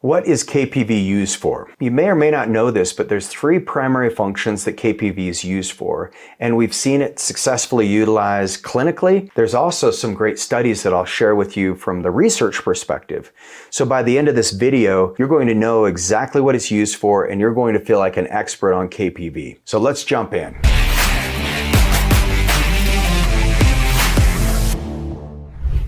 What is KPV used for? You may or may not know this, but there's three primary functions that KPV is used for, and we've seen it successfully utilized clinically. There's also some great studies that I'll share with you from the research perspective. So by the end of this video, you're going to know exactly what it's used for, and you're going to feel like an expert on KPV. So let's jump in.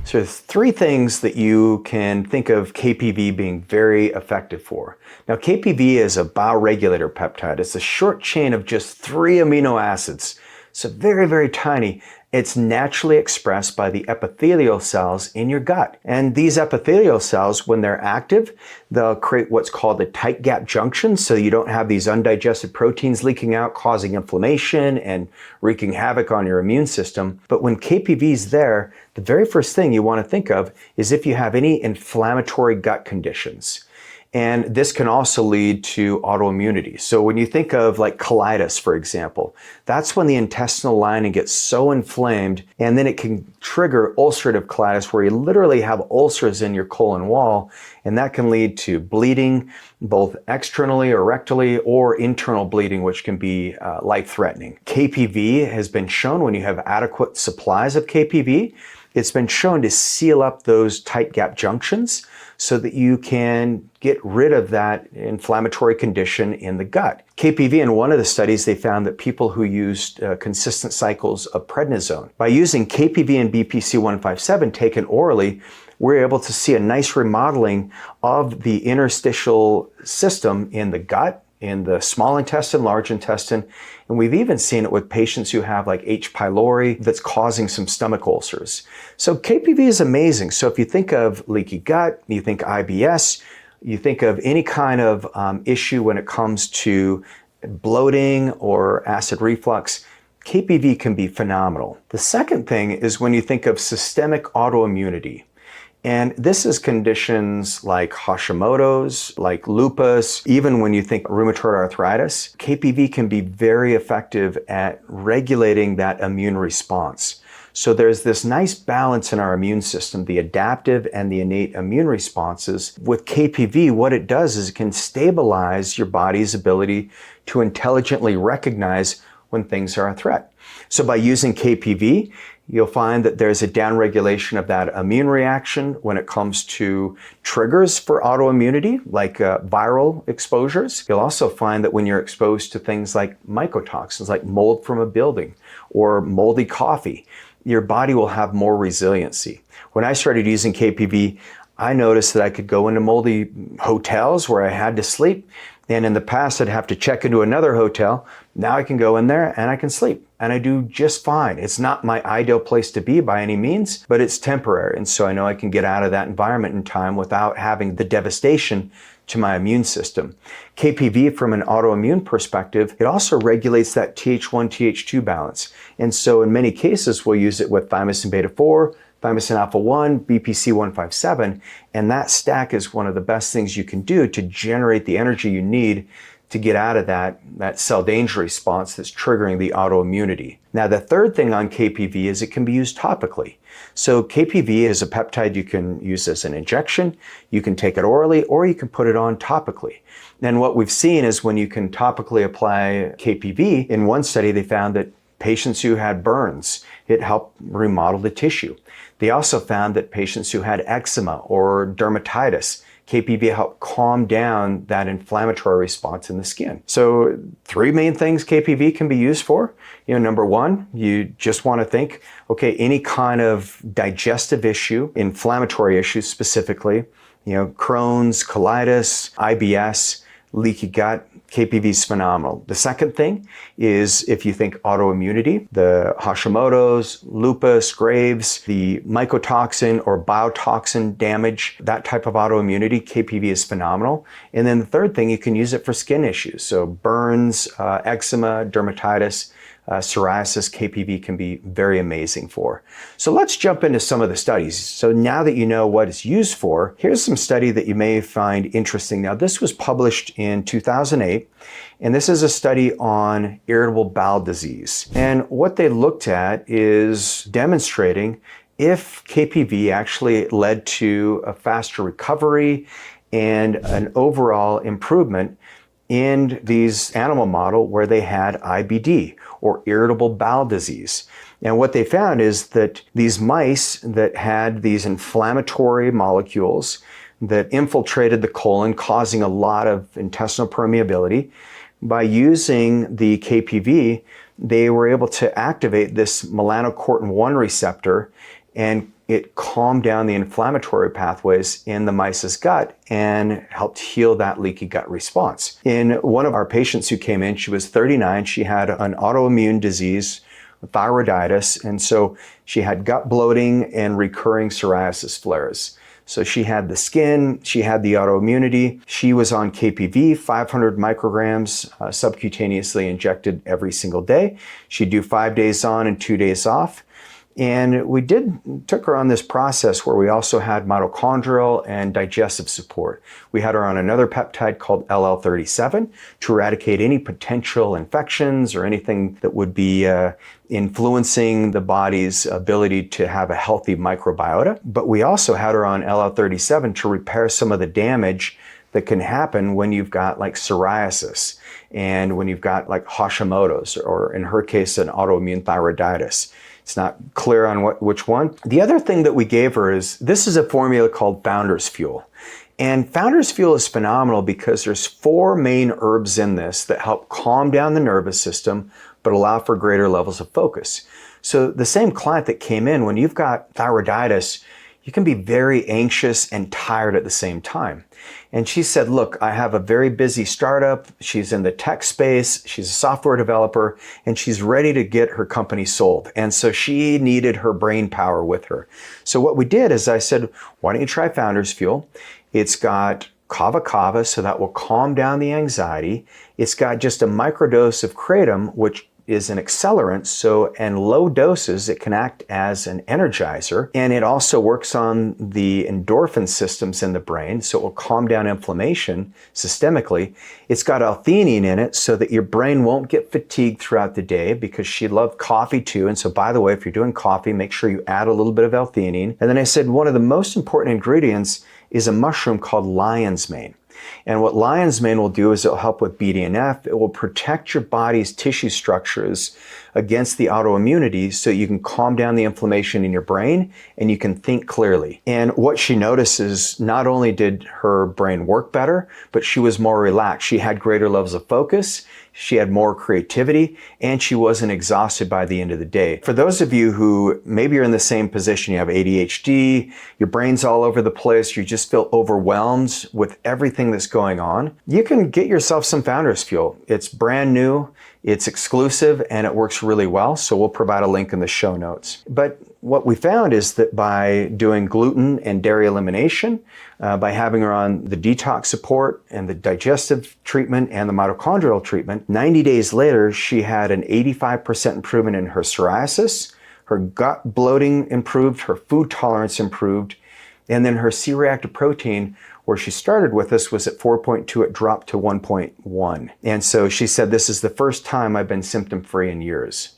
So there's three things that you can think of KPV being very effective for. Now KPV is a bioregulator peptide. It's a short chain of just 3 amino acids. So very, very tiny. It's naturally expressed by the epithelial cells in your gut. And these epithelial cells, when they're active, they'll create what's called a tight gap junction, so you don't have these undigested proteins leaking out, causing inflammation and wreaking havoc on your immune system. But when KPV is there, the very first thing you want to think of is if you have any inflammatory gut conditions. And this can also lead to autoimmunity. So when you think of like colitis, for example, that's when the intestinal lining gets so inflamed, and then it can trigger ulcerative colitis where you literally have ulcers in your colon wall, and that can lead to bleeding, both externally or rectally, or internal bleeding, which can be life-threatening. KPV has been shown, when you have adequate supplies of KPV, it's been shown to seal up those tight gap junctions so that you can get rid of that inflammatory condition in the gut. KPV, in one of the studies, they found that people who used consistent cycles of prednisone, by using KPV and BPC-157 taken orally, we're able to see a nice remodeling of the interstitial system in the gut, in the small intestine, large intestine, and we've even seen it with patients who have like H. pylori that's causing some stomach ulcers. So KPV is amazing. So if you think of leaky gut, you think IBS, you think of any kind of issue when it comes to bloating or acid reflux, KPV can be phenomenal. The second thing is when you think of systemic autoimmunity. And this is conditions like Hashimoto's, like lupus, even when you think rheumatoid arthritis, KPV can be very effective at regulating that immune response. So there's this nice balance in our immune system, the adaptive and the innate immune responses. With KPV, what it does is it can stabilize your body's ability to intelligently recognize when things are a threat. So by using KPV, you'll find that there's a downregulation of that immune reaction when it comes to triggers for autoimmunity, like viral exposures. You'll also find that when you're exposed to things like mycotoxins, like mold from a building or moldy coffee, your body will have more resiliency. When I started using KPV, I noticed that I could go into moldy hotels where I had to sleep. And in the past, I'd have to check into another hotel. Now I can go in there and I can sleep, and I do just fine. It's not my ideal place to be by any means, but it's temporary. And so I know I can get out of that environment in time without having the devastation to my immune system. KPV, from an autoimmune perspective, it also regulates that Th1, Th2 balance. And so in many cases, we'll use it with thymosin beta-4, thymosin alpha-1, BPC-157, and that stack is one of the best things you can do to generate the energy you need to get out of that cell danger response that's triggering the autoimmunity. Now, the third thing on KPV is it can be used topically. So KPV is a peptide you can use as an injection, you can take it orally, or you can put it on topically. And what we've seen is when you can topically apply KPV, in one study they found that patients who had burns, it helped remodel the tissue. They also found that patients who had eczema or dermatitis, KPV helped calm down that inflammatory response in the skin. So 3 main things KPV can be used for. Number one, you just want to think, okay, any kind of digestive issue, inflammatory issues specifically, Crohn's, colitis, IBS, leaky gut, KPV is phenomenal. The second thing is if you think autoimmunity, the Hashimoto's, lupus, Graves, the mycotoxin or biotoxin damage, that type of autoimmunity, KPV is phenomenal. And then the third thing, you can use it for skin issues. So burns, eczema, dermatitis, psoriasis, KPV can be very amazing for. So let's jump into some of the studies. So now that you know what it's used for, here's some study that you may find interesting. Now, this was published in 2008, and this is a study on irritable bowel disease. And what they looked at is demonstrating if KPV actually led to a faster recovery and an overall improvement in these animal model where they had IBD or irritable bowel disease. And what they found is that these mice that had these inflammatory molecules that infiltrated the colon, causing a lot of intestinal permeability, by using the KPV, they were able to activate this melanocortin-1 receptor, and it calmed down the inflammatory pathways in the mice's gut and helped heal that leaky gut response. In one of our patients who came in, she was 39, she had an autoimmune disease, thyroiditis, and so she had gut bloating and recurring psoriasis flares. So she had the skin, she had the autoimmunity, she was on KPV, 500 micrograms subcutaneously injected every single day. She'd do 5 days on and 2 days off. And we took her on this process where we also had mitochondrial and digestive support. We had her on another peptide called LL37 to eradicate any potential infections or anything that would be influencing the body's ability to have a healthy microbiota. But we also had her on LL37 to repair some of the damage that can happen when you've got like psoriasis and when you've got like Hashimoto's, or in her case, an autoimmune thyroiditis. It's not clear on which one. The other thing that we gave her is, this is a formula called Founder's Fuel. And Founder's Fuel is phenomenal because there's 4 main herbs in this that help calm down the nervous system, but allow for greater levels of focus. So the same client that came in, when you've got thyroiditis, you can be very anxious and tired at the same time. And she said, look, I have a very busy startup. She's in the tech space. She's a software developer, and she's ready to get her company sold. And so she needed her brain power with her. So what we did is I said, why don't you try Founder's Fuel? It's got kava kava, so that will calm down the anxiety. It's got just a microdose of kratom, which is an accelerant, so in low doses it can act as an energizer, and it also works on the endorphin systems in the brain, so it will calm down inflammation systemically. It's got L-theanine in it so that your brain won't get fatigued throughout the day, because she loved coffee too. And so, by the way, if you're doing coffee, make sure you add a little bit of L-theanine. And then I said one of the most important ingredients is a mushroom called lion's mane. And what lion's mane will do is it'll help with BDNF. It will protect your body's tissue structures against the autoimmunity, so you can calm down the inflammation in your brain and you can think clearly. And what she notices, not only did her brain work better, but she was more relaxed. She had greater levels of focus, she had more creativity, and she wasn't exhausted by the end of the day. For those of you who maybe you're in the same position, you have ADHD, your brain's all over the place, you just feel overwhelmed with everything that's going on, you can get yourself some Founder's Fuel. It's brand new, it's exclusive, and it works really well. So we'll provide a link in the show notes. But what we found is that by doing gluten and dairy elimination, by having her on the detox support and the digestive treatment and the mitochondrial treatment, 90 days later, she had an 85% improvement in her psoriasis, her gut bloating improved, her food tolerance improved, and then her C-reactive protein, where she started with us, was at 4.2, it dropped to 1.1. And so she said, this is the first time I've been symptom-free in years.